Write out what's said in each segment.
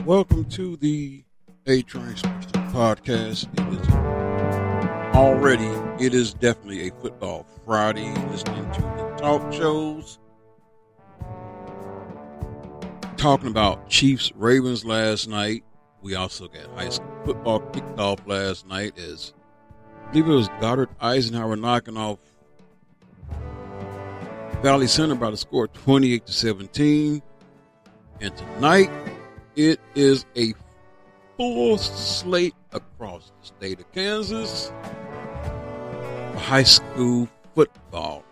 Welcome to the A Train Sports Podcast. It is definitely a football Friday. Listening to the talk shows, talking about Chiefs Ravens last night. We also got high school football kicked off last night as I believe it was Goddard Eisenhower knocking off Valley Center by the score of 28-17. And tonight, it is a full slate across the state of Kansas for high school football.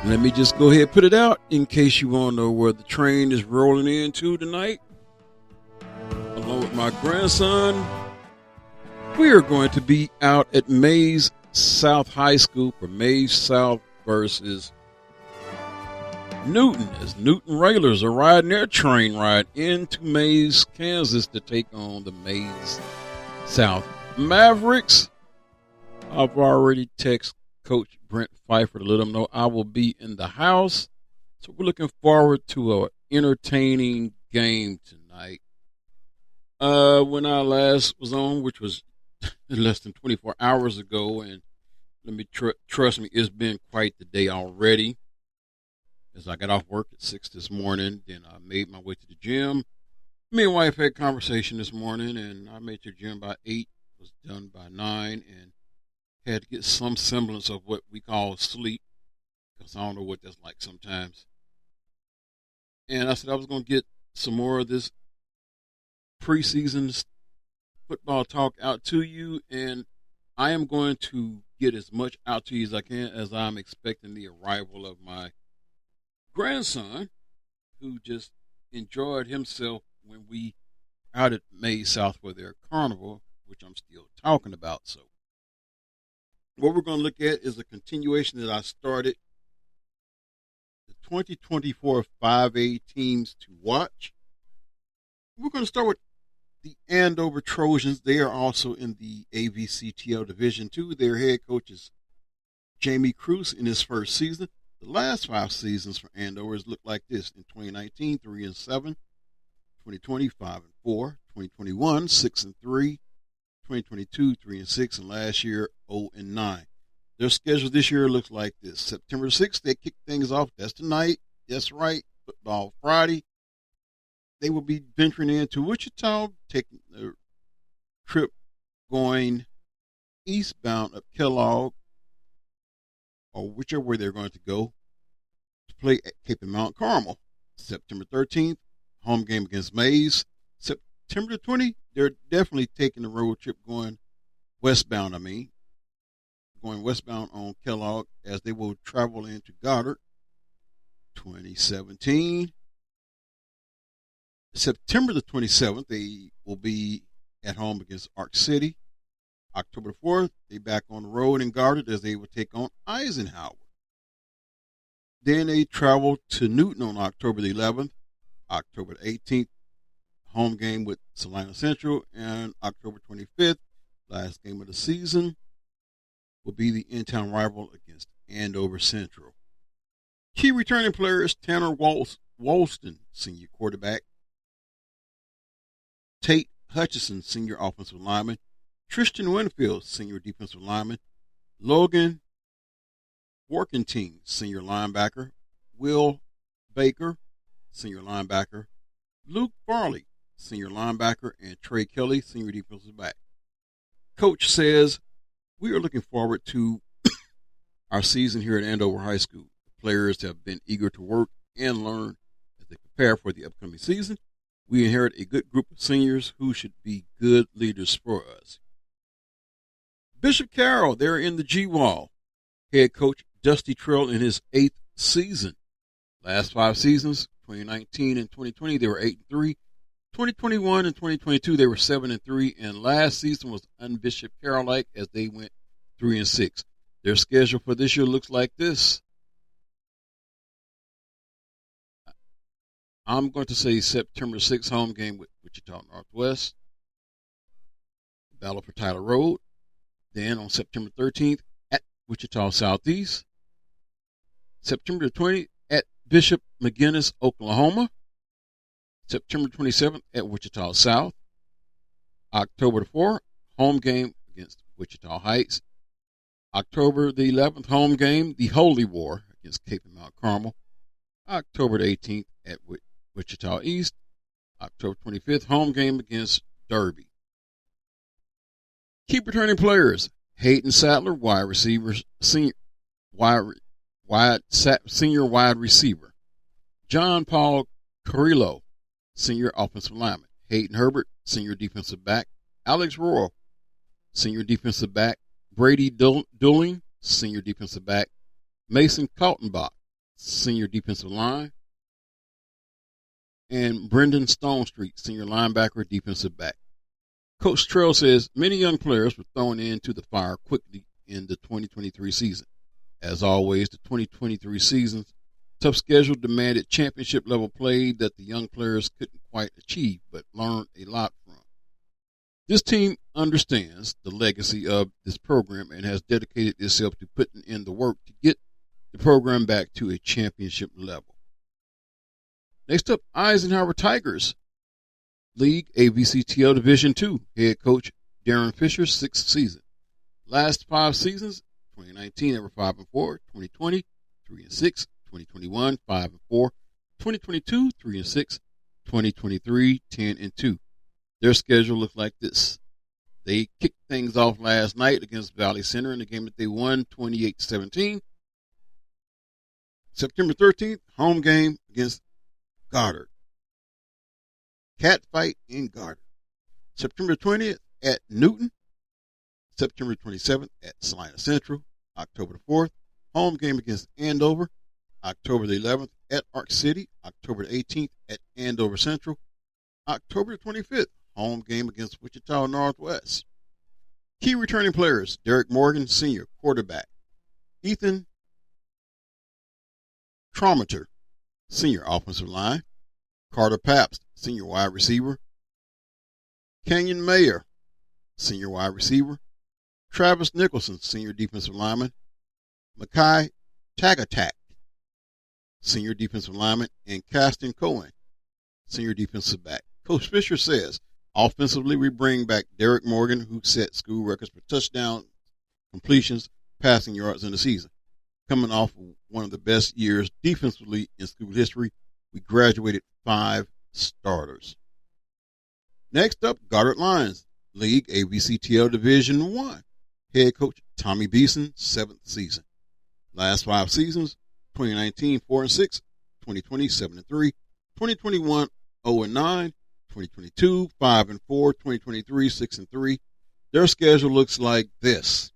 And let me just go ahead and put it out in case you want to know where the train is rolling into tonight. Along with my grandson, we are going to be out at Maize South High School for Maize South versus Newton, as Newton regulars are riding their train ride into Maize, Kansas to take on the Maize South Mavericks. I've already texted Coach Brent Pfeiffer to let him know I will be in the house. So we're looking forward to an entertaining game tonight. When I last was on, which was less than 24 hours ago, and let me trust me, it's been quite the day already. As I got off work at 6 this morning, then I made my way to the gym. Me and wife had a conversation this morning, and I made it to the gym by 8, was done by 9, and had to get some semblance of what we call sleep, because I don't know what that's like sometimes. And I said I was going to get some more of this preseason football talk out to you, and I am going to get as much out to you as I can, as I'm expecting the arrival of my grandson, who just enjoyed himself when we out at Maize South for their carnival, which I'm still talking about. So what we're going to look at is a continuation that I started, the 2024 5A teams to watch. We're going to start with the Andover Trojans. They are also in the AVCTL Division II. Their head coach is Jamie Cruz in his first season. The last 5 seasons for Andover has looked like this: in 2019, 3-7, 2020, 5-4, 2021, 6-3, 2022, 3-6, and last year 0-9. Their schedule this year looks like this: September 6th, they kick things off. That's tonight. That's right, Football Friday. They will be venturing into Wichita, taking a trip going eastbound up Kellogg, or whichever way they're going to go, to play at Cape and Mount Carmel. September 13th, home game against Maize. September 20th, they're definitely taking the road trip going westbound, going westbound on Kellogg, as they will travel into Goddard. 2017, September the 27th, they will be at home against Ark City. October 4th, they back on the road in Goddard as they will take on Eisenhower. Then they travel to Newton on October the 11th. October the 18th, home game with Salina Central. And October 25th, last game of the season, will be the in-town rival against Andover Central. Key returning players: Tanner Walston, senior quarterback; Tate Hutchison, senior offensive lineman; Tristan Winfield, senior defensive lineman; Logan Workentine, senior linebacker; Will Baker, senior linebacker; Luke Farley, senior linebacker; and Trey Kelly, senior defensive back. Coach says, we are looking forward to our season here at Andover High School. The players have been eager to work and learn as they prepare for the upcoming season. We inherit a good group of seniors who should be good leaders for us. Bishop Carroll, they're in the G-Wall. Head coach Dusty Trail in his 8th season. Last 5 seasons, 2019 and 2020, they were 8-3. 2021 and 2022, they were 7-3. And last season was un-Bishop Carroll-like as they went 3-6. Their schedule for this year looks like this. I'm going to say September 6th, home game with Wichita Northwest. Battle for Tyler Road. Then on September 13th at Wichita Southeast. September 20th at Bishop McGuinness, Oklahoma. September 27th at Wichita South. October the 4th, home game against Wichita Heights. October the 11th, home game, the Holy War against Cape and Mount Carmel. October the 18th at Wichita East. October 25th, home game against Derby. Keep returning players. Hayden Sattler, wide receiver, senior wide receiver. John Paul Carrillo, senior offensive lineman. Hayden Herbert, senior defensive back. Alex Royal, senior defensive back. Brady Dooling, senior defensive back. Mason Kaltenbach, senior defensive line. And Brendan Stonestreet, senior linebacker, defensive back. Coach Trell says many young players were thrown into the fire quickly in the 2023 season. As always, the 2023 season's tough schedule demanded championship-level play that the young players couldn't quite achieve, but learned a lot from. This team understands the legacy of this program and has dedicated itself to putting in the work to get the program back to a championship level. Next up, Eisenhower Tigers League AVCTL Division II head coach Darren Fisher's sixth season. Last 5 seasons, 2019 they were 5-4, 2020 3-6, 2021 5-4, 2022 3-6, 2023 10-2. Their schedule looked like this. They kicked things off last night against Valley Center in the game that they won 28-17. September 13th, home game against Goddard. Cat fight in Goddard. September 20th at Newton. September 27th at Salina Central. October the 4th, home game against Andover. October the 11th at Ark City. October the 18th at Andover Central. October the 25th, home game against Wichita Northwest. Key returning players, Derek Morgan, senior quarterback. Ethan Traumater, senior offensive line. Carter Pabst, senior wide receiver. Kenyon Mayer, senior wide receiver. Travis Nicholson, senior defensive lineman. Makai Tagatak, senior defensive lineman. And Caston Cohen, senior defensive back. Coach Fisher says, offensively, we bring back Derek Morgan, who set school records for touchdown completions, passing yards in the season. Coming off of one of the best years defensively in school history, we graduated 5 starters. Next up, Goddard Lions League AVCTL Division I. Head coach Tommy Beeson, 7th season. Last 5 seasons, 2019 4-6, 2020 7-3, 2021 0-9, 2022 5-4, 2023 6-3. Their schedule looks like this.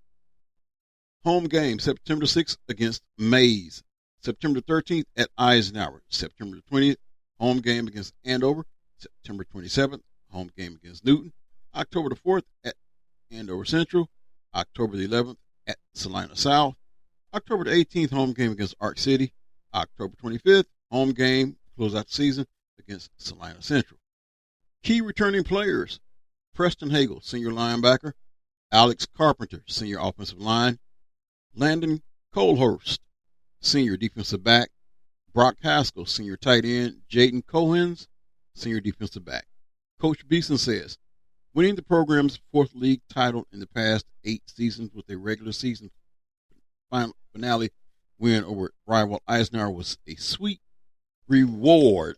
Home game September 6th against Maize. September 13th at Eisenhower. September 20th, home game against Andover. September 27th, home game against Newton. October the 4th at Andover Central. October the 11th at Salina South. October the 18th, home game against Ark City. October 25th, home game, close out the season, against Salina Central. Key returning players, Preston Hagel, senior linebacker. Alex Carpenter, senior offensive line. Landon Colehurst, senior defensive back. Brock Haskell, senior tight end. Jaden Cohens, senior defensive back. Coach Beeson says, winning the program's 4th league title in the past 8 seasons with a regular season finale win over rival Eisenhower was a sweet reward.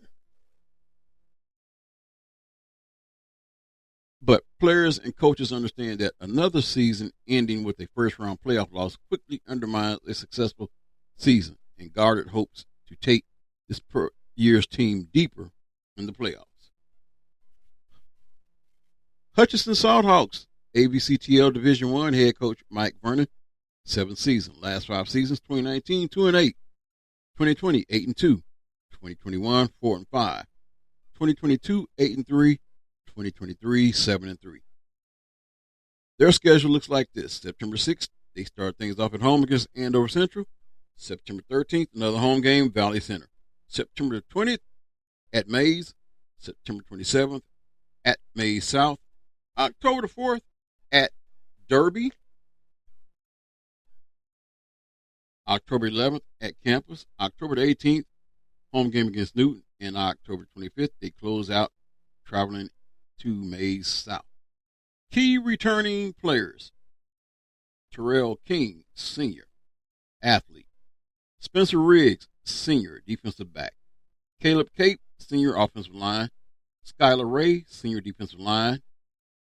But players and coaches understand that another season ending with a first-round playoff loss quickly undermines a successful season, and Goddard hopes to take this year's team deeper in the playoffs. Hutchinson Salthawks, AVCTL Division I head coach Mike Vernon, 7th season. Last 5 seasons, 2019 2-8, 2020 8-2, 2021 4-5, 2022 8-3, 2023 7-3. Their schedule looks like this. September 6th, they start things off at home against Andover Central. September 13th, another home game, Valley Center. September 20th at Maize. September 27th at Maize South. October the 4th at Derby. October 11th at Campus. October the 18th, home game against Newton. and October 25th, they close out traveling to Maize South. Key returning players: Terrell King, senior, athlete. Spencer Riggs, senior, defensive back. Caleb Cape, senior, offensive line. Skylar Ray, senior, defensive line.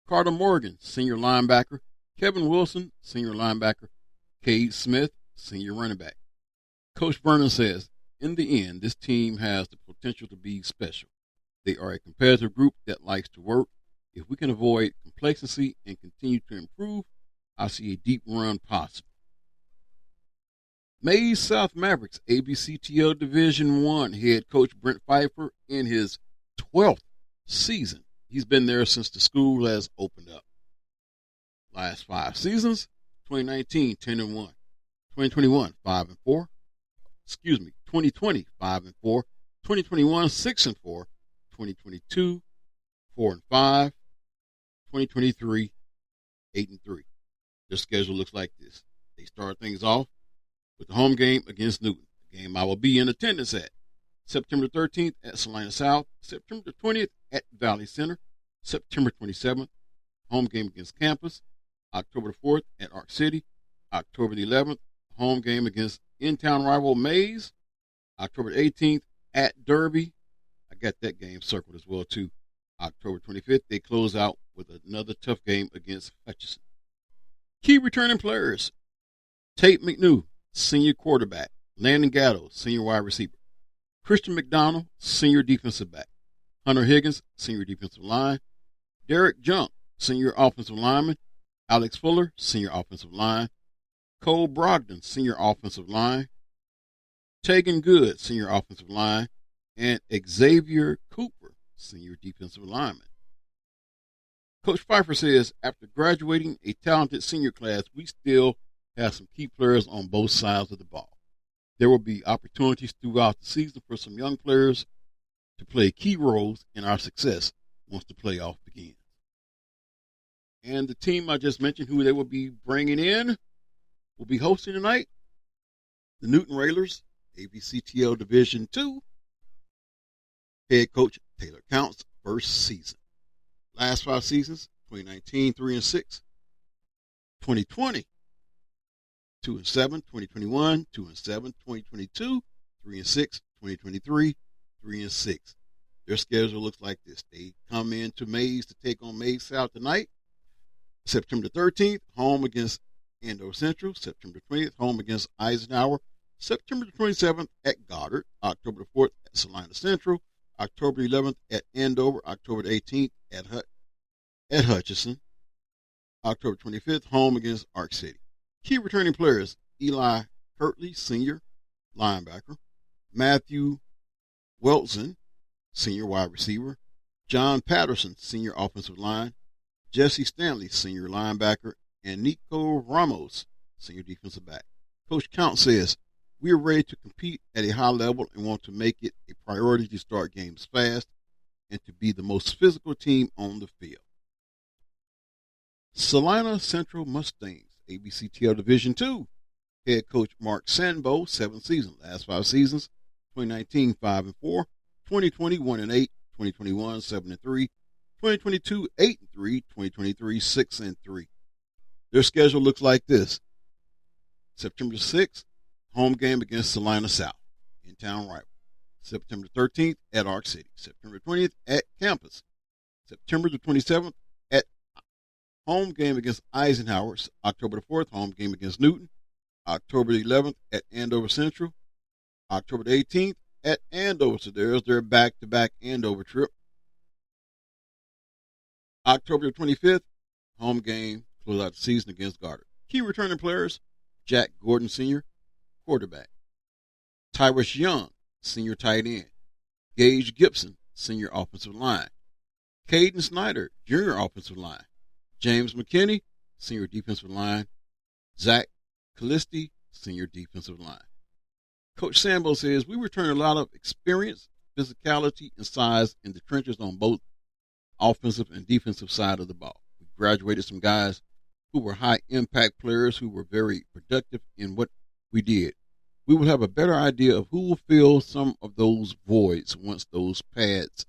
Carter Morgan, senior linebacker. Kevin Wilson, senior linebacker. Cade Smith, senior running back. Coach Vernon says, in the end, this team has the potential to be special. They are a competitive group that likes to work. If we can avoid complacency and continue to improve, I see a deep run possible. Maize South Mavericks, ABCTL Division I head coach Brent Pfeiffer in his 12th season. He's been there since the school has opened up. Last 5 seasons: 2019, 10-1. 2021, 5-4. 2020, 5-4. 2021, 6-4. 2022, 4-5. 2023, 8-3. Their schedule looks like this. They start things off with the home game against Newton, a game I will be in attendance at. September 13th at Salina South. September 20th at Valley Center. September 27th, home game against Campus. October 4th at Ark City. October 11th, home game against in-town rival Maize. October 18th at Derby. I got that game circled as well, too. October 25th, they close out with another tough game against Hutchinson. Key returning players: Tate McNew, senior quarterback. Landon Gatto, senior wide receiver. Christian McDonald, senior defensive back. Hunter Higgins, senior defensive line. Derek Junk, senior offensive lineman. Alex Fuller, senior offensive line. Cole Brogdon, senior offensive line. Tegan Good, senior offensive line. And Xavier Cooper, senior defensive lineman. Coach Pfeiffer says, after graduating a talented senior class, we still have some key players on both sides of the ball. There will be opportunities throughout the season for some young players to play key roles in our success once the playoff begins. And the team I just mentioned, who they will be bringing in, will be hosting tonight the Newton Railers, ABCTL Division II. Head coach Taylor Count's first season. Last 5 seasons: 2019, 3-6. 2020, 2-7. 2021, 2-7. 2022, 3-6. 2023, 3-6. Their schedule looks like this. They come into Maize to take on Maize South tonight. September 13th, home against Andover Central. September 20th, home against Eisenhower. September 27th at Goddard. October 4th at Salina Central. October 11th at Andover. October 18th at Hutchinson. October 25th, home against Ark City. Key returning players: Eli Kirtley, senior linebacker. Matthew Weltzen, senior wide receiver. John Patterson, senior offensive line. Jesse Stanley, senior linebacker. And Nico Ramos, senior defensive back. Coach Count says, we are ready to compete at a high level and want to make it a priority to start games fast and to be the most physical team on the field. Salina Central Mustangs, ABCTL Division II. Head coach Mark Sanbo, 7th season. Last 5 seasons: 2019, 5-4. 2020, 1-8. 2021, 7-3. 2022, 8-3. 2023, 6-3. Their schedule looks like this. September 6th, home game against Salina South, in-town rival. September 13th at Ark City. September 20th at Campus. September the 27th at home game against Eisenhower. October the 4th, home game against Newton. October the 11th at Andover Central. October the 18th at Andover. So there's their back-to-back Andover trip. October the 25th, home game, close out the season against Goddard. Key returning players: Jack Gordon, senior, quarterback. Tyrus Young, senior tight end. Gage Gibson, senior offensive line. Caden Snyder, junior offensive line. James McKinney, senior defensive line. Zach Callisti, senior defensive line. Coach Sambo says, we return a lot of experience, physicality, and size in the trenches on both offensive and defensive side of the ball. We graduated some guys who were high impact players who were very productive in what we did. We will have a better idea of who will fill some of those voids once those pads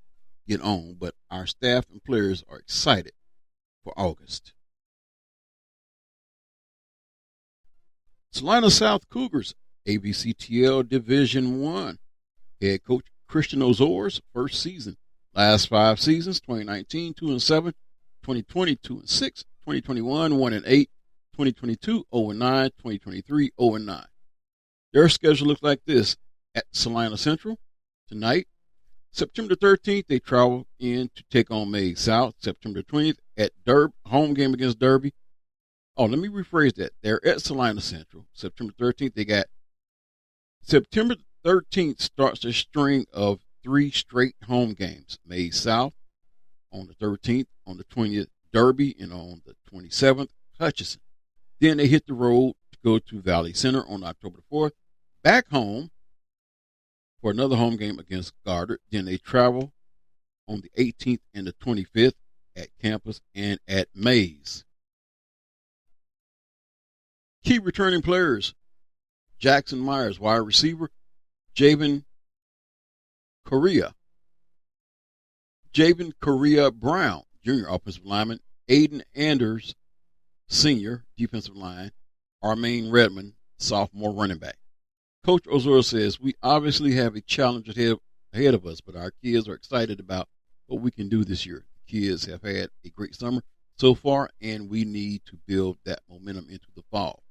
get on, but our staff and players are excited for August. Salina South Cougars, ABCTL Division One. Head coach Christian Ozor's first season. Last 5 seasons, 2019, 2-7, 2020, 2-6, 2021, 1-8, 2022, 0-9, 2023, 0-9. Their schedule looks like this at Salina Central tonight. September 13th, they travel in to take on Maize South. September 20th at home game against Derby. Oh, let me rephrase that. They're at Salina Central. September 13th, they got September 13th starts a string of 3 straight home games. Maize South on the 13th, on the 20th, Derby, and on the 27th, Hutchinson. Then they hit the road to go to Valley Center on October 4th, back home for another home game against Goddard. Then they travel on the 18th and the 25th at campus and at Maize. Key returning players: Jackson Myers, wide receiver; Javen Correa Brown, junior offensive lineman; Aiden Anders, senior defensive line; Armaine Redmond, sophomore running back. Coach Ozora says, we obviously have a challenge ahead of us, but our kids are excited about what we can do this year. The kids have had a great summer so far, and we need to build that momentum into the fall.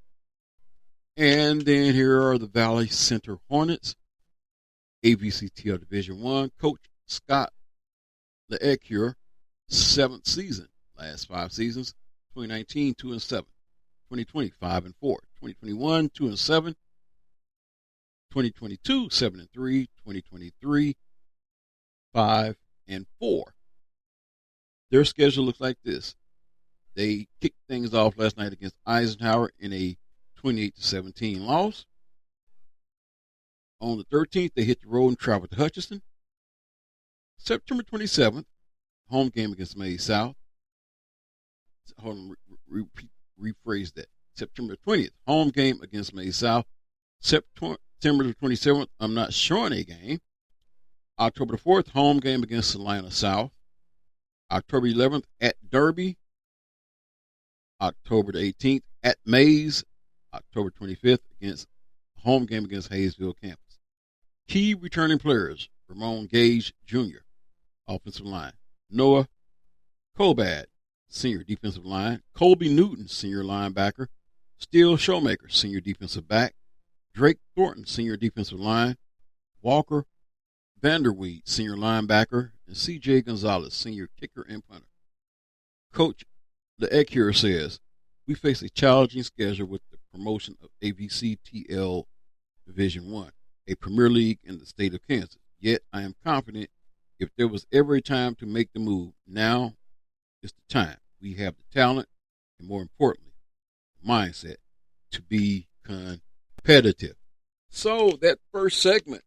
And then here are the Valley Center Hornets, ABCTL Division One. Coach Scott LeEcure, 7th season. Last 5 seasons, 2019, 2-7. 2020, 5-4. 2021, 2-7. 2022, 7-3. 2023, 5-4. Their schedule looks like this. They kicked things off last night against Eisenhower in a 28-17 loss. On the 13th, they hit the road and traveled to Hutchinson. September 27th, home game against Maize South. Hold on, rephrase that. September 20th, home game against Maize South. September the 27th, I'm not showing a game. October the 4th, home game against Salina South. October 11th at Derby. October the 18th at Maize. October 25th against home game against Hayesville campus. Key returning players: Ramon Gage Jr., offensive line; Noah Kobad, senior defensive line; Colby Newton, senior linebacker; Steele Showmaker, senior defensive back; Drake Thornton, senior defensive line; Walker Vanderweed, senior linebacker; and C.J. Gonzalez, senior kicker and punter. Coach LeEcure says, we face a challenging schedule with the promotion of ABCTL Division One, a premier league in the state of Kansas. Yet I am confident if there was ever a time to make the move, now is the time. We have the talent and, more importantly, the mindset to be competitive. So that first segment,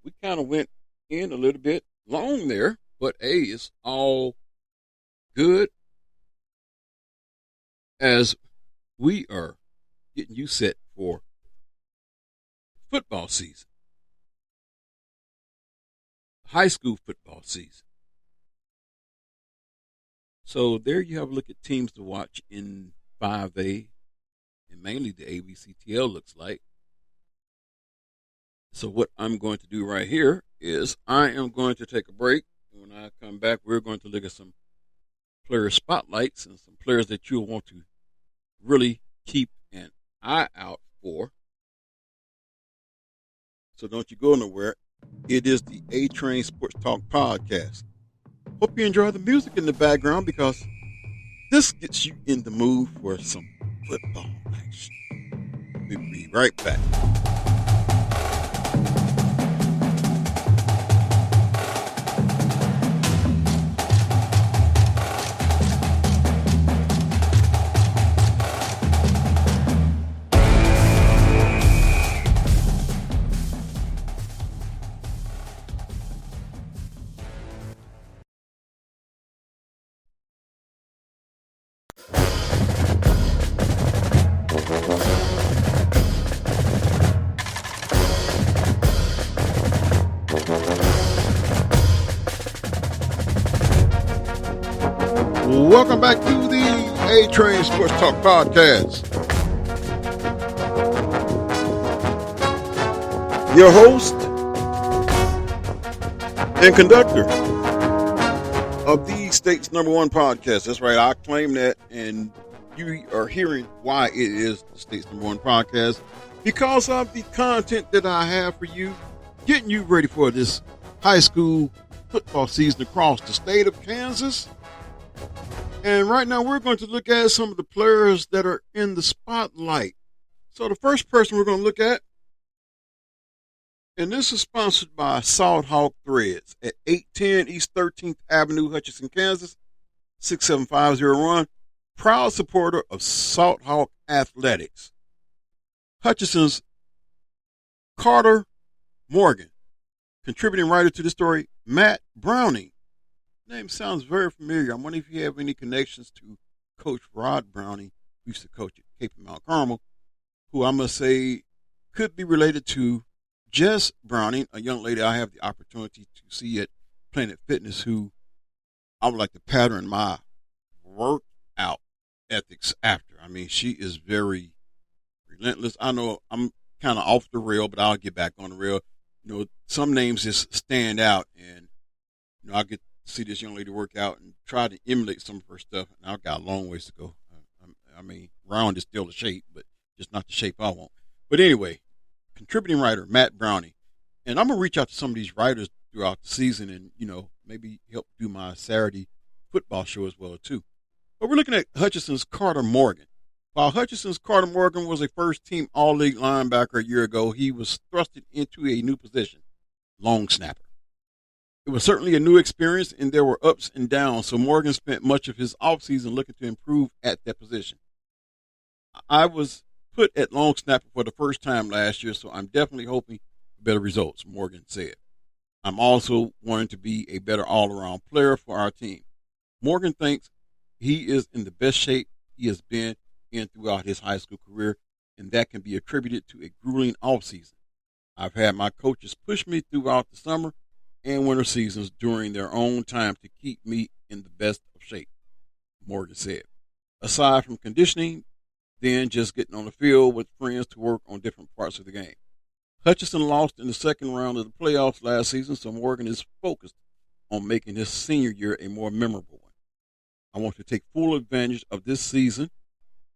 we kind of went in a little bit long there, but it's all good as we are getting you set for football season, high school football season. So there you have a look at teams to watch in 5A, and mainly the ABCTL looks like. So what I'm going to do right here is I am going to take a break. When I come back, we're going to look at some player spotlights and some players that you'll want to really keep an eye out for. So don't you go nowhere. It is the A-Train Sports Talk podcast. Hope you enjoy the music in the background because this gets you in the mood for some football action. We'll be right back. welcome back to the A-Train Sports Talk Podcast. Your host and conductor of the state's number one podcast. That's right, I claim that, and you are hearing why it is the state's number one podcast because of the content that I have for you, getting you ready for this high school football season across the state of Kansas. And right now we're going to look at some of the players that are in the spotlight. So the first person we're going to look at, and this is sponsored by Salt Hawk Threads at 810 East 13th Avenue, Hutchinson, Kansas, 67501. Proud supporter of Salt Hawk Athletics. Hutchinson's Carter Morgan. Contributing writer to the story, Matt Browning. Name sounds very familiar. I wonder if you have any connections to Coach Rod Browning, who used to coach at Cape and Mount Carmel, who I must say could be related to Jess Browning, a young lady I have the opportunity to see at Planet Fitness, who I would like to pattern my workout ethics after. I mean, she is very relentless. I know I'm kind of off the rail, but I'll get back on the rail. You know, some names just stand out, and you know, I get to see this young lady work out and try to emulate some of her stuff. And I've got a long ways to go. I mean, round is still the shape, but just not the shape I want. But anyway, contributing writer Matt Browning, and I'm gonna reach out to some of these writers throughout the season, and you know, maybe help do my Saturday football show as well too. But we're looking at Hutchinson's Carter Morgan. While Hutchinson's Carter Morgan was a first-team All-League linebacker a year ago, he was thrusted into a new position, long snapper. It was certainly a new experience, and there were ups and downs, so Morgan spent much of his offseason looking to improve at that position. I was put at long snapper for the first time last year, so I'm definitely hoping for better results, Morgan said. I'm also wanting to be a better all-around player for our team. Morgan thinks he is in the best shape he has been in throughout his high school career, and that can be attributed to a grueling offseason. I've had my coaches push me throughout the summer and winter seasons during their own time to keep me in the best of shape, Morgan said. Aside from conditioning, then just getting on the field with friends to work on different parts of the game. Hutchinson lost in the second round of the playoffs last season, so Morgan is focused on making his senior year a more memorable one. I want to take full advantage of this season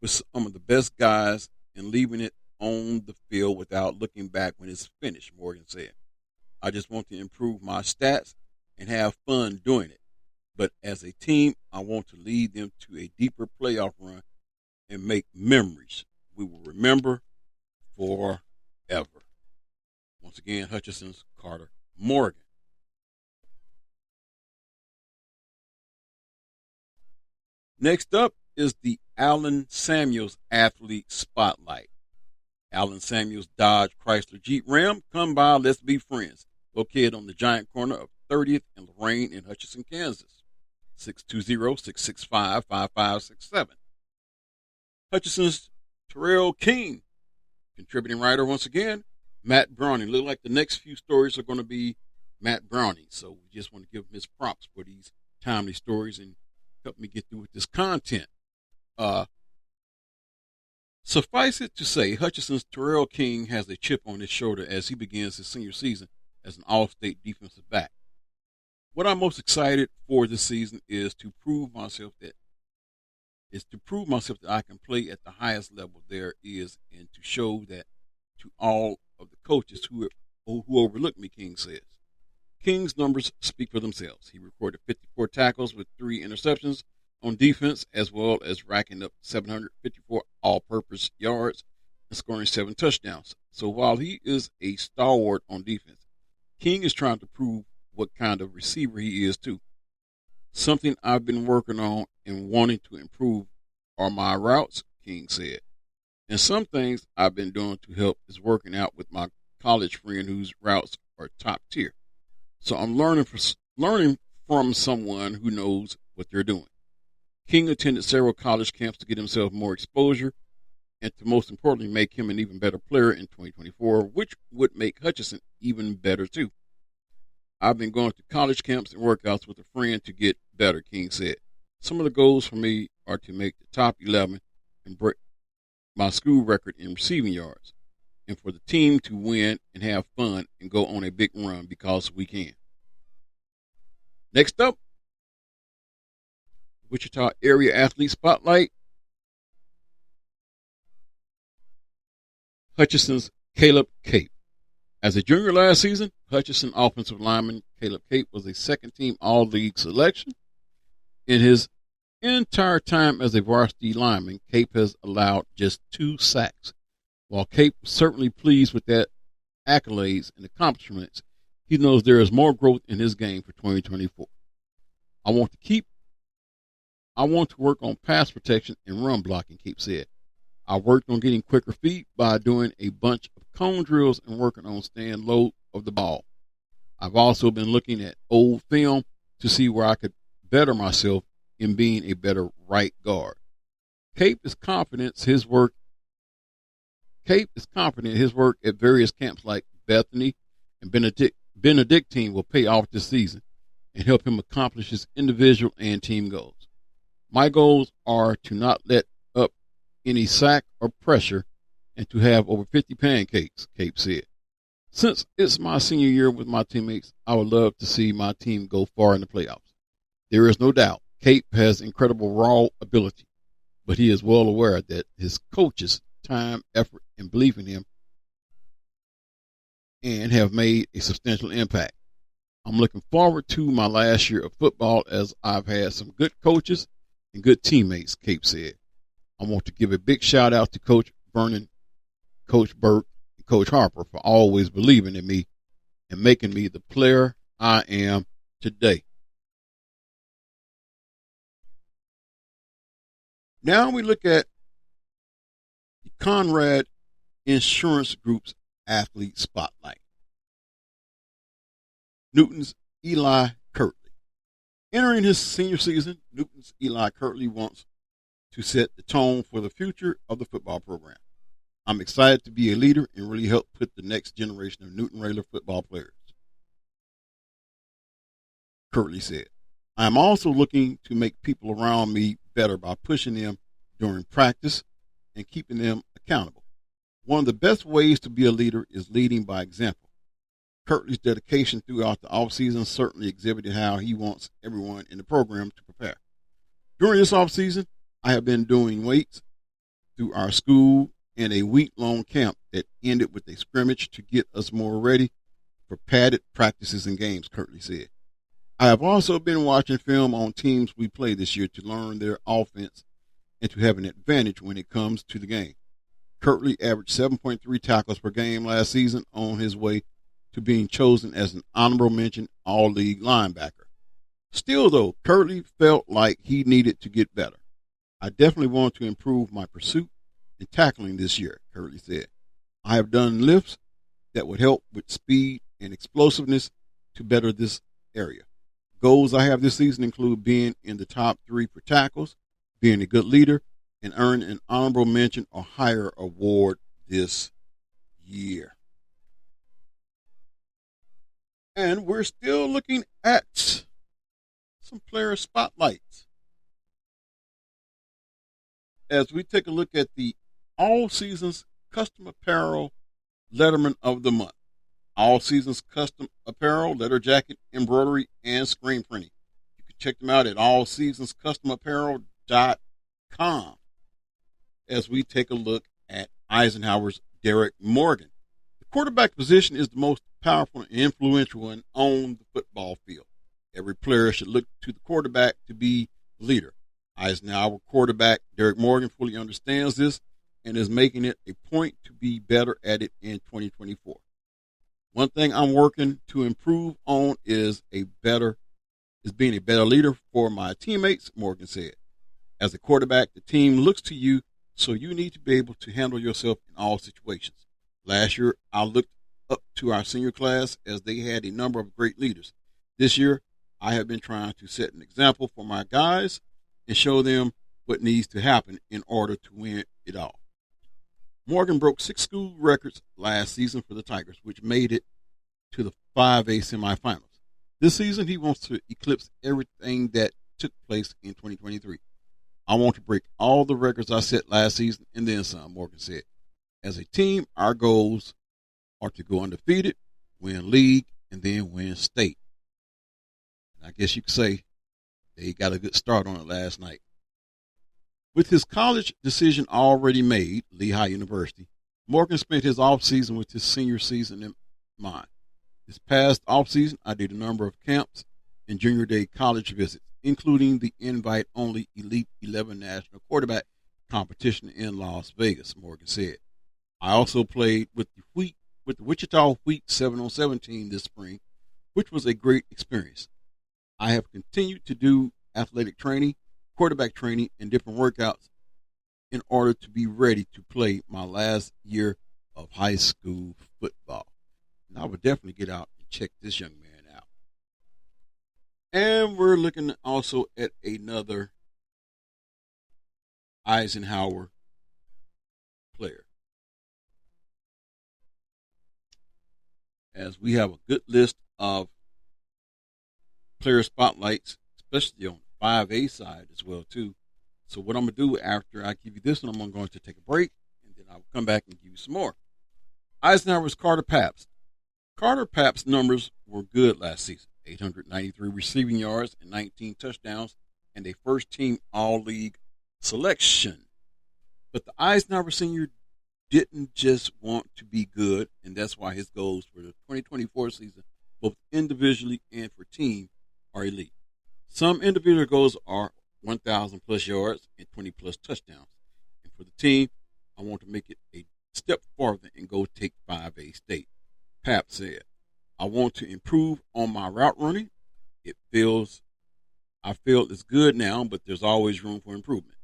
with some of the best guys and leaving it on the field without looking back when it's finished, Morgan said. I just want to improve my stats and have fun doing it. But as a team, I want to lead them to a deeper playoff run and make memories we will remember forever. Once again, Hutchinson's Carter Morgan. Next up is the Allen Samuels Athlete Spotlight. Allen Samuels Dodge Chrysler Jeep Ram, come by, let's be friends. Located on the giant corner of 30th and Lorraine in Hutchinson, Kansas. 620-665-5567. Hutchinson's Terrell King, contributing writer once again, Matt Browning. Look like the next few stories are going to be Matt Browning, so we just want to give him his props for these timely stories and help me get through with this content. Suffice it to say, Hutchinson's Terrell King has a chip on his shoulder as he begins his senior season as an all-state defensive back. What I'm most excited for this season is to prove myself that I can play at the highest level there is, and to show that to all of the coaches who overlook me, King says. King's numbers speak for themselves. He recorded 54 tackles with 3 interceptions on defense, as well as racking up 754 all-purpose yards and scoring 7 touchdowns. So while he is a stalwart on defense, King is trying to prove what kind of receiver he is too. Something I've been working on and wanting to improve are my routes, King said. And some things I've been doing to help is working out with my college friend whose routes are top tier. So I'm learning from someone who knows what they're doing. King attended several college camps to get himself more exposure and to most importantly make him an even better player in 2024, which would make Hutchinson even better too. I've been going to college camps and workouts with a friend to get better, King said. Some of the goals for me are to make the top 11 and break my school record in receiving yards, and for the team to win and have fun and go on a big run because we can. Next up, Wichita Area Athlete Spotlight. Hutchinson's Caleb Cape. As a junior last season, Hutchinson offensive lineman Caleb Cape was a second-team All-League selection. In his entire time as a varsity lineman, Cape has allowed just 2 sacks. While Cape was certainly pleased with that accolades and accomplishments, he knows there is more growth in his game for 2024. I want to work on pass protection and run blocking, Cape said. I worked on getting quicker feet by doing a bunch of cone drills and working on staying low of the ball. I've also been looking at old film to see where I could better myself in being a better right guard. Cape is confident his work at various camps like Bethany and Benedictine will pay off this season and help him accomplish his individual and team goals. My goals are to not let up any sack or pressure and to have over 50 pancakes, Cape said. Since it's my senior year with my teammates, I would love to see my team go far in the playoffs. There is no doubt Cape has incredible raw ability, but he is well aware that his coaches' time, effort, and belief in him and have made a substantial impact. I'm looking forward to my last year of football as I've had some good coaches and good teammates, Cape said. I want to give a big shout out to Coach Vernon, Coach Burke, and Coach Harper for always believing in me and making me the player I am today. Now we look at the Conrad Insurance Group's Athlete Spotlight. Newton's Eli Kirtley. Entering his senior season, Newton's Eli Kirtley wants to set the tone for the future of the football program. I'm excited to be a leader and really help put the next generation of Newton Raider football players, Kirtley said. I am also looking to make people around me better by pushing them during practice and keeping them accountable. One of the best ways to be a leader is leading by example. Kirtley's dedication throughout the offseason certainly exhibited how he wants everyone in the program to prepare. During this offseason, I have been doing weights through our school and a week-long camp that ended with a scrimmage to get us more ready for padded practices and games, Kirtley said. I have also been watching film on teams we play this year to learn their offense and to have an advantage when it comes to the game. Kirtley averaged 7.3 tackles per game last season on his way to being chosen as an honorable mention all-league linebacker. Still, though, Kirtley felt like he needed to get better. I definitely want to improve my pursuit and tackling this year, Kirtley said. I have done lifts that would help with speed and explosiveness to better this area. Goals I have this season include being in the top 3 for tackles, being a good leader, and earning an honorable mention or higher award this year. And we're still looking at some player spotlights as we take a look at the All Seasons Custom Apparel Letterman of the Month. All Seasons Custom Apparel, letter jacket, embroidery, and screen printing. You can check them out at allseasonscustomapparel.com as we take a look at Eisenhower's Derek Morgan. The quarterback position is the most powerful and influential one on the football field. Every player should look to the quarterback to be the leader. Eisenhower quarterback Derek Morgan fully understands this and is making it a point to be better at it in 2024. One thing I'm working to improve on is being a better leader for my teammates, Morgan said. As a quarterback, the team looks to you, so you need to be able to handle yourself in all situations. Last year, I looked up to our senior class as they had a number of great leaders. This year, I have been trying to set an example for my guys and show them what needs to happen in order to win it all. Morgan broke 6 school records last season for the Tigers, which made it to the 5A semifinals. This season, he wants to eclipse everything that took place in 2023. I want to break all the records I set last season and then some, Morgan said. As a team, our goals are to go undefeated, win league, and then win state. And I guess you could say they got a good start on it last night. With his college decision already made, Lehigh University, Morgan spent his offseason with his senior season in mind. This past offseason, I did a number of camps and junior day college visits, including the invite-only Elite 11 National Quarterback competition in Las Vegas, Morgan said. I also played with the Wichita Wheat 7-on-7 team this spring, which was a great experience. I have continued to do athletic training, quarterback training, and different workouts in order to be ready to play my last year of high school football. And I would definitely get out and check this young man out. And we're looking also at another Eisenhower player, as we have a good list of player spotlights, especially on the 5A side as well too. So what I'm going to do after I give you this one, I'm going to take a break, and then I'll come back and give you some more. Eisenhower's Carter Pabst. Carter Pabst's numbers were good last season. 893 receiving yards and 19 touchdowns, and a first-team All-League selection. But the Eisenhower senior didn't just want to be good, and that's why his goals for the 2024 season, both individually and for team, are elite. Some individual goals are 1,000 plus yards and 20 plus touchdowns. And for the team, I want to make it a step farther and go take 5A state. Pap said, I want to improve on my route running. I feel it's good now, but there's always room for improvement.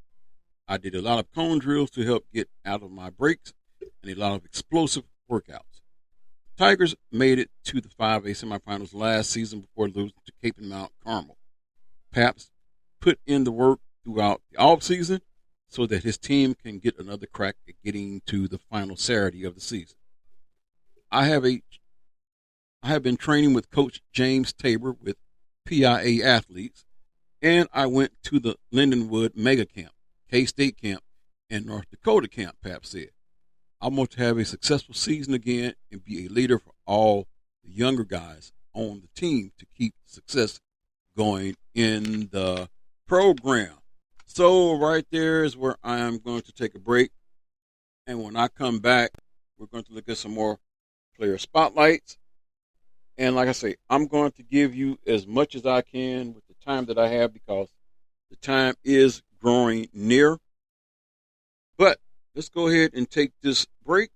I did a lot of cone drills to help get out of my breaks and a lot of explosive workouts. Tigers made it to the 5A semifinals last season before losing to Cape and Mount Carmel. Paps put in the work throughout the offseason so that his team can get another crack at getting to the final Saturday of the season. I have been training with Coach James Tabor with PIA athletes, and I went to the Lindenwood Mega Camp, K-State Camp, and North Dakota Camp, Pap said. I want to have a successful season again and be a leader for all the younger guys on the team to keep success going in the program. So right there is where I am going to take a break. And when I come back, we're going to look at some more player spotlights. And like I say, I'm going to give you as much as I can with the time that I have because the time is growing near. But let's go ahead and take this break.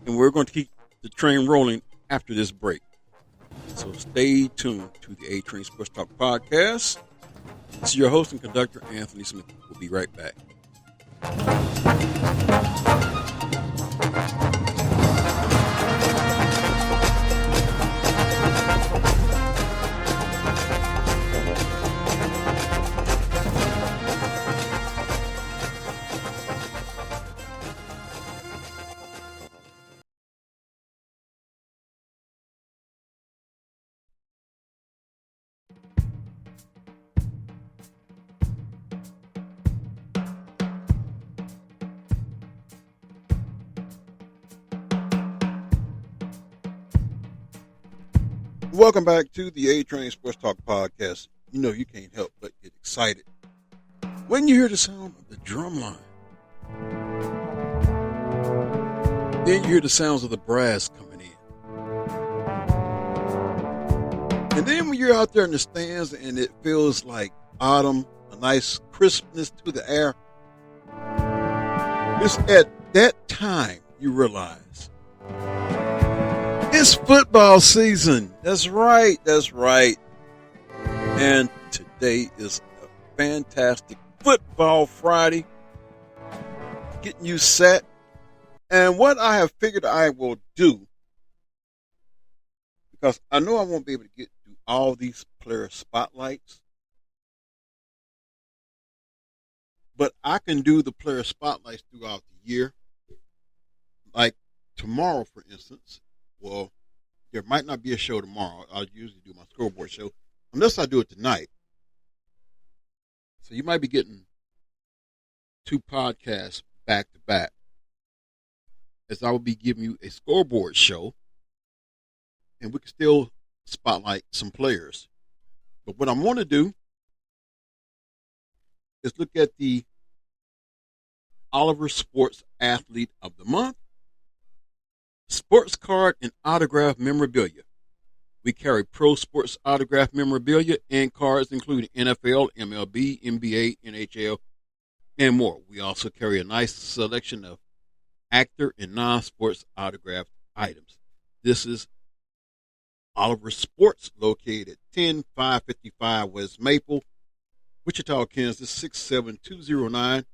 And we're going to keep the train rolling after this break. So stay tuned to the A-Train Sports Talk podcast. This is your host and conductor, Anthony Smith. We'll be right back. Welcome back to the A-Train Sports Talk podcast. You know you can't help but get excited when you hear the sound of the drum line. Then you hear the sounds of the brass coming in. And then when you're out there in the stands and it feels like autumn, a nice crispness to the air, it's at that time you realize it's football season. That's right. And today is a fantastic football Friday. Getting you set. And what I have figured I will do, because I know I won't be able to get through all these player spotlights, but I can do the player spotlights throughout the year. Like tomorrow, for instance, well, There might not be a show tomorrow. I usually do my scoreboard show, unless I do it tonight. So you might be getting 2 podcasts back to back, as I will be giving you a scoreboard show, and we can still spotlight some players. But what I'm going to do is look at the Oliver Sports Athlete of the Month, sports card and autograph memorabilia. We carry pro sports autograph memorabilia and cards including NFL, MLB, NBA, NHL, and more. We also carry a nice selection of actor and non-sports autographed items. This is Oliver Sports, located at 10555 West Maple, Wichita, Kansas 67209.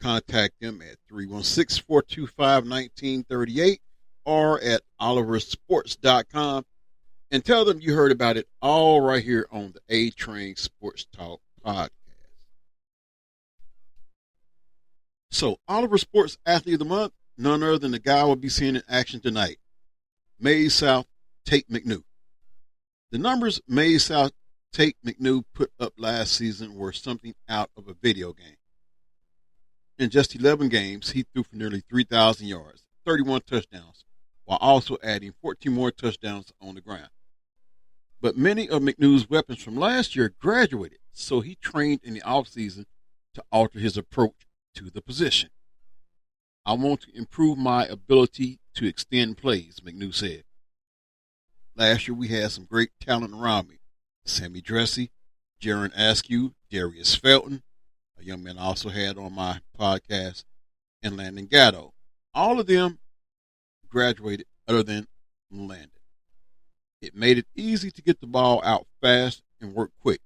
Contact them at 316-425-1938 or at oliversports.com and tell them you heard about it all right here on the A-Train Sports Talk podcast. So, Oliver Sports Athlete of the Month, none other than the guy we'll be seeing in action tonight, Maize South Tate McNew. The numbers Maize South Tate McNew put up last season were something out of a video game. In just 11 games, he threw for nearly 3,000 yards, 31 touchdowns, while also adding 14 more touchdowns on the ground. But many of McNew's weapons from last year graduated, so he trained in the offseason to alter his approach to the position. I want to improve my ability to extend plays, McNew said. Last year we had some great talent around me. Sammy Dressy, Jaron Askew, Darius Felton, a young man I also had on my podcast, and Landon Gatto. All of them graduated other than Landon. It made it easy to get the ball out fast and work quick.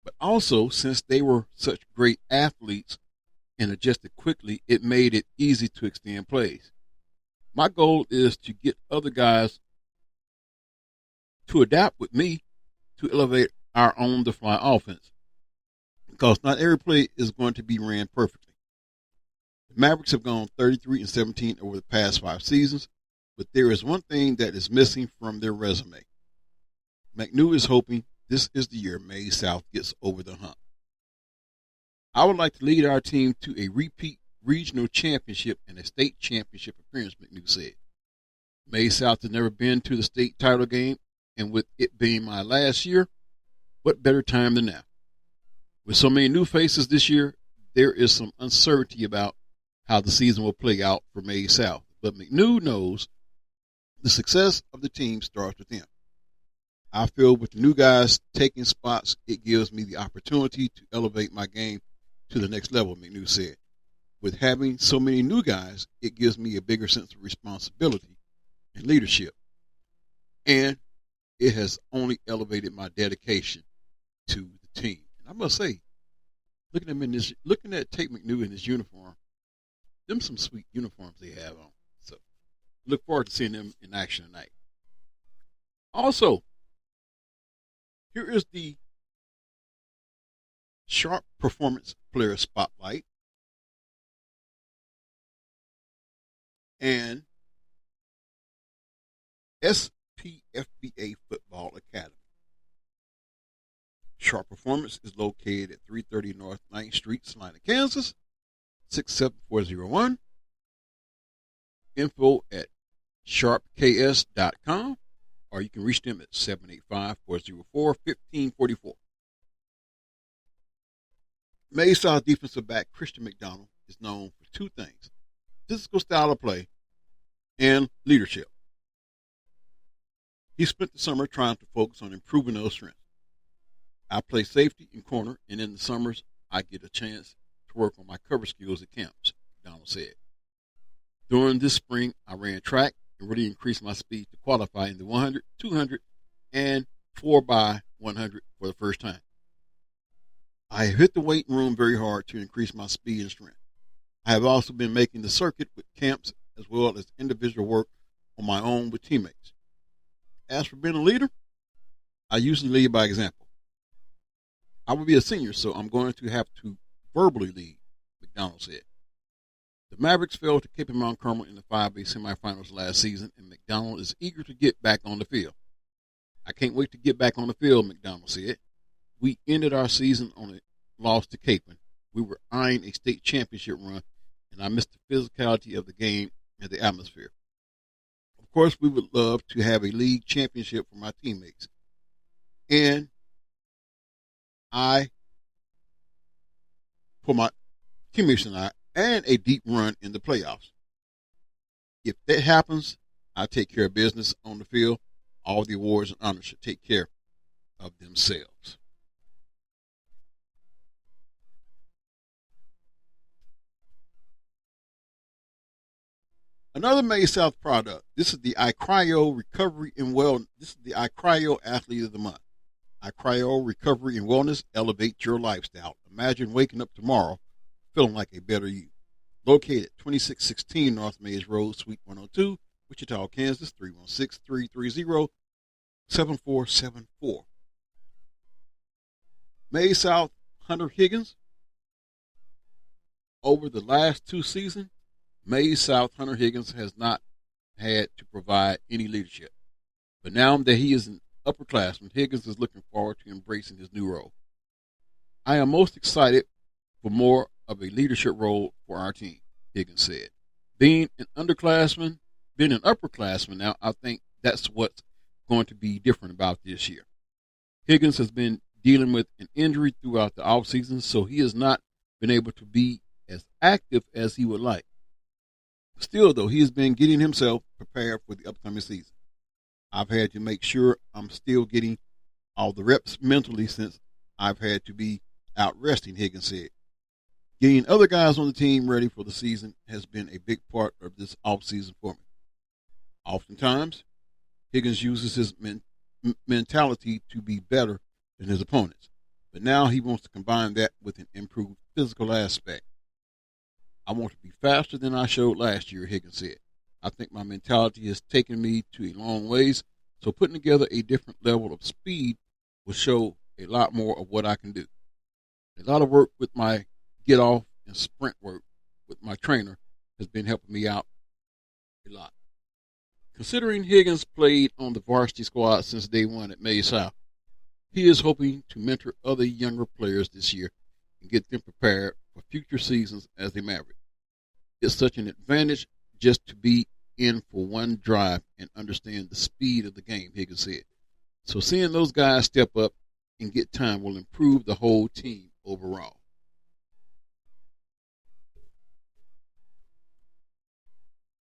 But also, since they were such great athletes and adjusted quickly, it made it easy to extend plays. My goal is to get other guys to adapt with me to elevate our on-the-fly offense, because not every play is going to be ran perfectly. The Mavericks have gone 33-17 over the past 5 seasons, but there is one thing that is missing from their resume. McNew is hoping this is the year Maize South gets over the hump. I would like to lead our team to a repeat regional championship and a state championship appearance, McNew said. Maize South has never been to the state title game, and with it being my last year, what better time than now? With so many new faces this year, there is some uncertainty about how the season will play out for Maize South. But McNew knows the success of the team starts with him. I feel with the new guys taking spots, it gives me the opportunity to elevate my game to the next level, McNew said. With having so many new guys, it gives me a bigger sense of responsibility and leadership. And it has only elevated my dedication to the team. And I must say, looking at Tate McNew in his uniform, them some sweet uniforms they have on. So look forward to seeing them in action tonight. Also, here is the Sharp Performance Player Spotlight. And SPFBA Football Academy. Sharp Performance is located at 330 North 9th Street, Salina, Kansas, 67401. Info at sharpks.com, or you can reach them at 785-404-1544. Maize South defensive back Christian McDonald is known for 2 things: physical style of play and leadership. He spent the summer trying to focus on improving those strengths. I play safety and corner, and in the summers, I get a chance to work on my cover skills at camps, McDonald said. During this spring, I ran track and really increased my speed to qualify in the 100, 200, and 4x100 for the first time. I have hit the weight room very hard to increase my speed and strength. I have also been making the circuit with camps as well as individual work on my own with teammates. As for being a leader, I usually lead by example. I will be a senior, so I'm going to have to verbally lead, McDonald said. The Mavericks fell to Cape Mount Carmel in the 5A semifinals last season, and McDonald is eager to get back on the field. I can't wait to get back on the field, McDonald said. We ended our season on a loss to Cape. We were eyeing a state championship run, and I missed the physicality of the game and the atmosphere. Of course, we would love to have a league championship for my teammates. And for my teammates and a deep run in the playoffs. If that happens, I take care of business on the field. All the awards and honors should take care of themselves. Another Maize South product. This is the iCryo Recovery and Wellness. This is the iCryo Athlete of the Month. iCryo Recovery and Wellness elevate your lifestyle. Imagine waking up tomorrow feeling like a better you. Located at 2616 North Maize Road, Suite 102, Wichita, Kansas, 316-330-7474. Maize South Hunter Higgins. Over the last 2 seasons, Maize South Hunter Higgins has not had to provide any leadership. But now that he is an upperclassman, Higgins is looking forward to embracing his new role. I am most excited for more of a leadership role for our team, Higgins said. Being an upperclassman now, I think that's what's going to be different about this year. Higgins has been dealing with an injury throughout the offseason, so he has not been able to be as active as he would like. Still, though, he has been getting himself prepared for the upcoming season. I've had to make sure I'm still getting all the reps mentally since I've had to be out resting, Higgins said. Getting other guys on the team ready for the season has been a big part of this offseason for me. Oftentimes, Higgins uses his mentality to be better than his opponents, but now he wants to combine that with an improved physical aspect. I want to be faster than I showed last year, Higgins said. I think my mentality has taken me to a long ways, so putting together a different level of speed will show a lot more of what I can do. A lot of work with my get off and sprint work with my trainer has been helping me out a lot. Considering Higgins played on the varsity squad since day one at Maize South, he is hoping to mentor other younger players this year and get them prepared for future seasons as a Maverick. It's such an advantage just to be in for one drive and understand the speed of the game, Higgins said. So seeing those guys step up and get time will improve the whole team overall.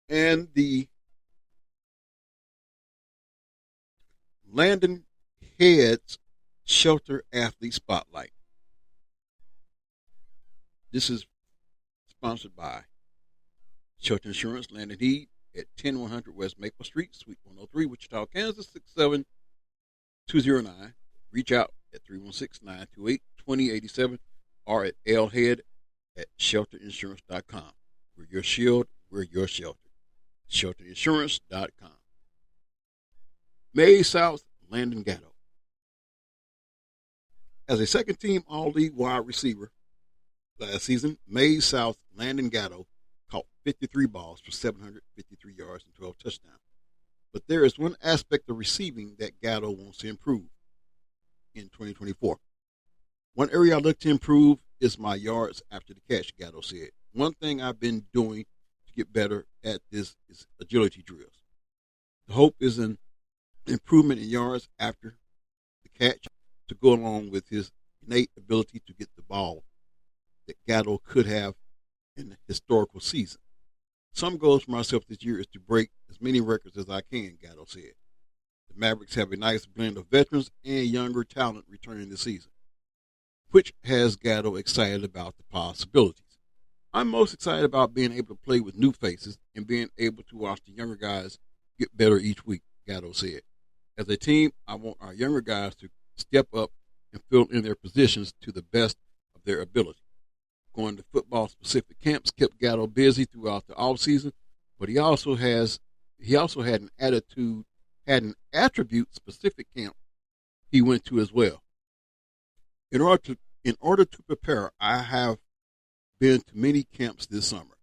And the Landon Heads Shelter Athlete Spotlight. This is sponsored by Shelter Insurance, Landon Heed at 10100 West Maple Street, Suite 103, Wichita, Kansas, 67209. Reach out at 316-928-2087 or at lhead at shelterinsurance.com. We're your shield, we're your shelter. Shelterinsurance.com. Maize South, Landon Gatto. As a second-team All-League wide receiver last season, Maize South, Landon Gatto caught 53 balls for 753 yards and 12 touchdowns. But there is one aspect of receiving that Gatto wants to improve in 2024. One area I look to improve is my yards after the catch, Gatto said. One thing I've been doing to get better at this is agility drills. The hope is an improvement in yards after the catch to go along with his innate ability to get the ball that Gatto could have in the historical season. Some goals for myself this year is to break as many records as I can, Gatto said. The Mavericks have a nice blend of veterans and younger talent returning this season, which has Gatto excited about the possibilities. I'm most excited about being able to play with new faces and being able to watch the younger guys get better each week, Gatto said. As a team, I want our younger guys to step up and fill in their positions to the best of their ability. Going to football-specific camps kept Gatto busy throughout the offseason, but he also had an attribute-specific camp he went to as well. In order to prepare, I have been to many camps this summer.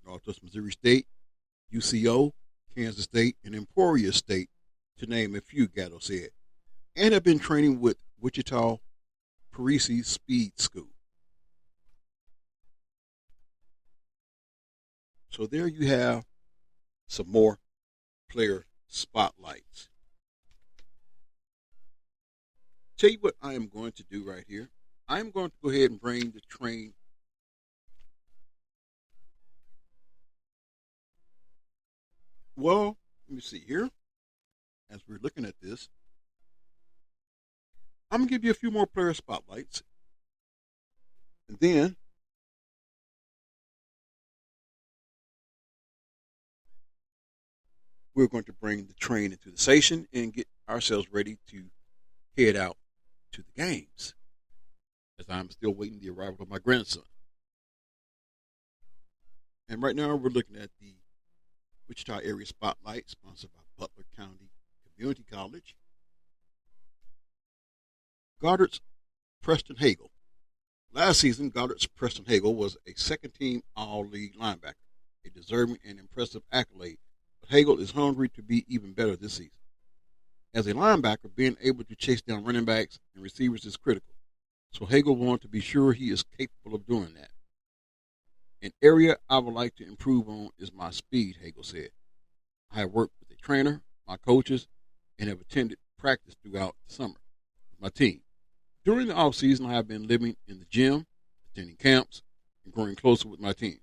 Northwest Missouri State, UCO, Kansas State, and Emporia State, to name a few, Gatto said, and have been training with Wichita Parisi Speed School. So there you have some more player spotlights. Tell you what I am going to do right here. I am going to go ahead and bring the train well, let me see here. As we're looking at this, I'm going to give you a few more player spotlights. And then we're going to bring the train into the station and get ourselves ready to head out to the games, as I'm still waiting the arrival of my grandson. And right now we're looking at the Wichita Area Spotlight, sponsored by Butler County Community College. Goddard's Preston Hagel. Last season, Goddard's Preston Hagel was a second-team All-League linebacker, a deserving and impressive accolade, but Hagel is hungry to be even better this season. As a linebacker, being able to chase down running backs and receivers is critical, so Hagel wanted to be sure he is capable of doing that. An area I would like to improve on is my speed, Hagel said. I have worked with a trainer, my coaches, and have attended practice throughout the summer with my team. During the offseason, I have been living in the gym, attending camps, and growing closer with my team.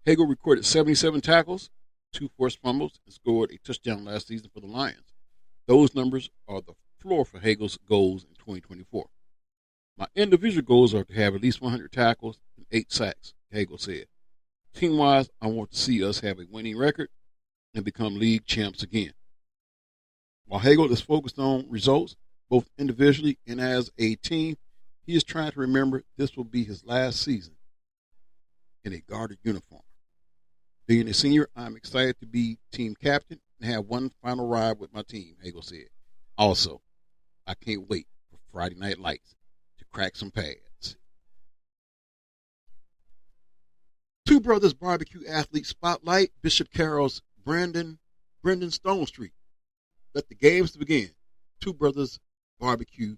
Hagel recorded 77 tackles, 2 forced fumbles, and scored a touchdown last season for the Lions. Those numbers are the floor for Hagel's goals in 2024. My individual goals are to have at least 100 tackles and 8 sacks, Hagel said. Team-wise, I want to see us have a winning record and become league champs again. While Hagel is focused on results, both individually and as a team, he is trying to remember this will be his last season in a Goddard uniform. Being a senior, I'm excited to be team captain and have one final ride with my team, Hagel said. Also, I can't wait for Friday Night Lights to crack some pads. Two Brothers Barbecue Athlete Spotlight, Bishop Carroll's Brendan Stone Street. Let the games begin. Two Brothers Barbecue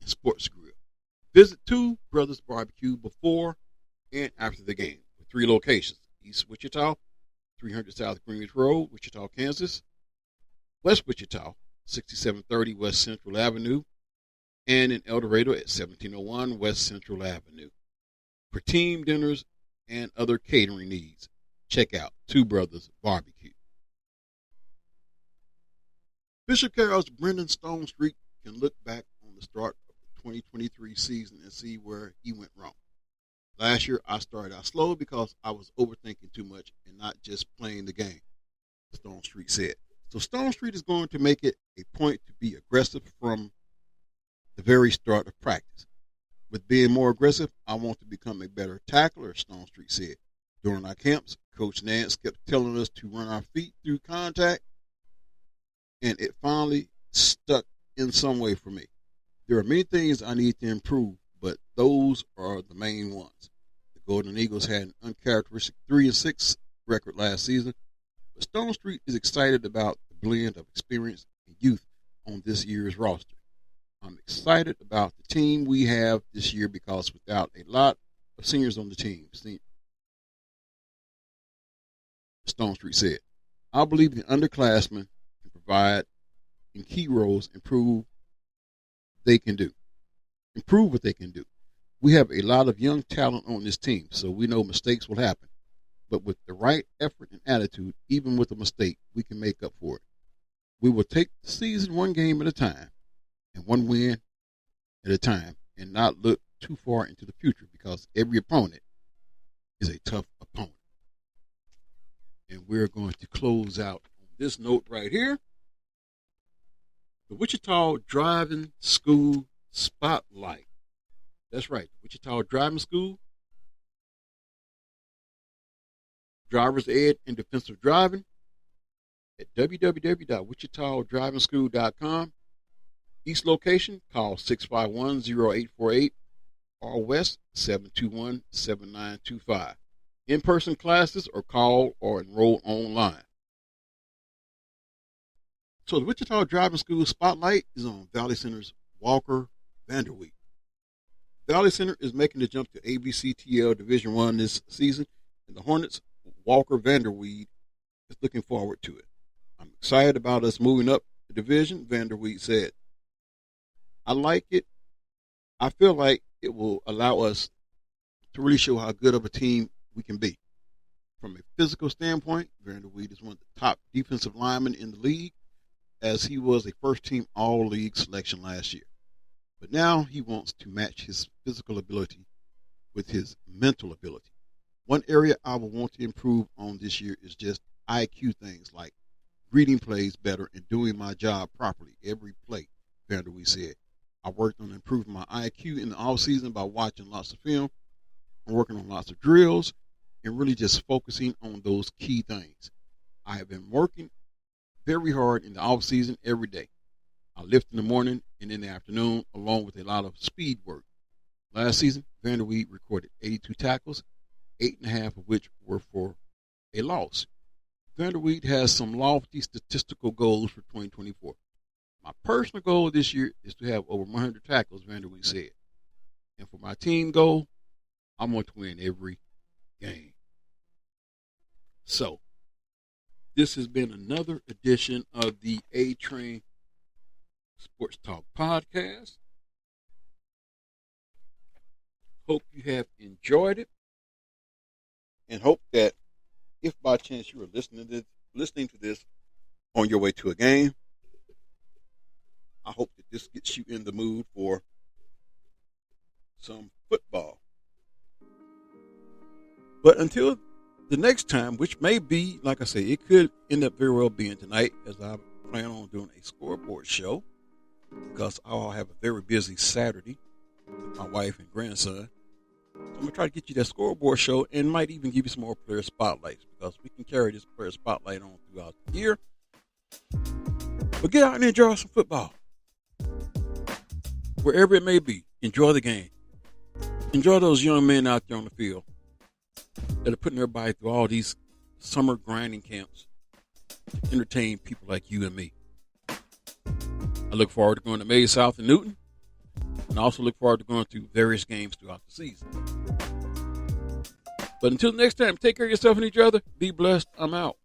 and Sports Grill. Visit Two Brothers Barbecue before and after the game with 3 locations: East Wichita, 300 South Greenwich Road, Wichita, Kansas; West Wichita, 6730 West Central Avenue, and in El Dorado at 1701 West Central Avenue. For team dinners and other catering needs, check out Two Brothers Barbecue. Bishop Carroll's Brendan Stone Street can look back on the start of the 2023 season and see where he went wrong. Last year, I started out slow because I was overthinking too much and not just playing the game, Stone Street said. So Stone Street is going to make it a point to be aggressive from the very start of practice. With being more aggressive, I want to become a better tackler, Stone Street said. During our camps, Coach Nance kept telling us to run our feet through contact, and it finally stuck in some way for me. There are many things I need to improve, but those are the main ones. The Golden Eagles had an uncharacteristic 3-6 record last season, but Stone Street is excited about the blend of experience and youth on this year's roster. I'm excited about the team we have this year because without a lot of seniors on the team, Stone Street said, I believe the underclassmen can provide in key roles, improve what they can do. We have a lot of young talent on this team, so we know mistakes will happen. But with the right effort and attitude, even with a mistake, we can make up for it. We will take the season one game at a time and one win at a time and not look too far into the future because every opponent is a tough opponent. And we're going to close out on this note right here. The Wichita Driving School Spotlight. That's right, the Wichita Driving School. Driver's Ed in Defensive Driving at www.wichitadrivingschool.com. East location, call 651-0848 or west 721-7925. in-person classes or call or enroll online. So the Wichita Driving School Spotlight is on Valley Center's Walker Vanderweek. Valley Center is making the jump to ABCTL Division I this season, and the Hornets' Walker Vanderweed is looking forward to it. I'm excited about us moving up the division, Vanderweed said. I like it. I feel like it will allow us to really show how good of a team we can be. From a physical standpoint, Vanderweed is one of the top defensive linemen in the league, as he was a first-team All-League selection last year. But now he wants to match his physical ability with his mental ability. One area I will want to improve on this year is just IQ things like reading plays better and doing my job properly every play, Vanderweed said. I worked on improving my IQ in the offseason by watching lots of film and working on lots of drills and really just focusing on those key things. I have been working very hard in the offseason every day. I lift in the morning and in the afternoon, along with a lot of speed work. Last season, Vanderweed recorded 82 tackles, 8.5 of which were for a loss. Vanderweed has some lofty statistical goals for 2024. My personal goal this year is to have over 100 tackles, Vanderweed said. And for my team goal, I'm going to win every game. So, this has been another edition of the A-Train Sports Talk Podcast. Hope you have enjoyed it, and hope that if by chance you are listening to this on your way to a game, I hope that this gets you in the mood for some football. But until the next time, which may be, like I say, it could end up very well being tonight, as I plan on doing a scoreboard show, because I'll have a very busy Saturday with my wife and grandson. So I'm going to try to get you that scoreboard show and might even give you some more player spotlights, because we can carry this player spotlight on throughout the year. But get out and enjoy some football. Wherever it may be, enjoy the game. Enjoy those young men out there on the field that are putting their body through all these summer grinding camps to entertain people like you and me. I look forward to going to Maize South and Newton, and I also look forward to going to various games throughout the season. But until next time, take care of yourself and each other. Be blessed. I'm out.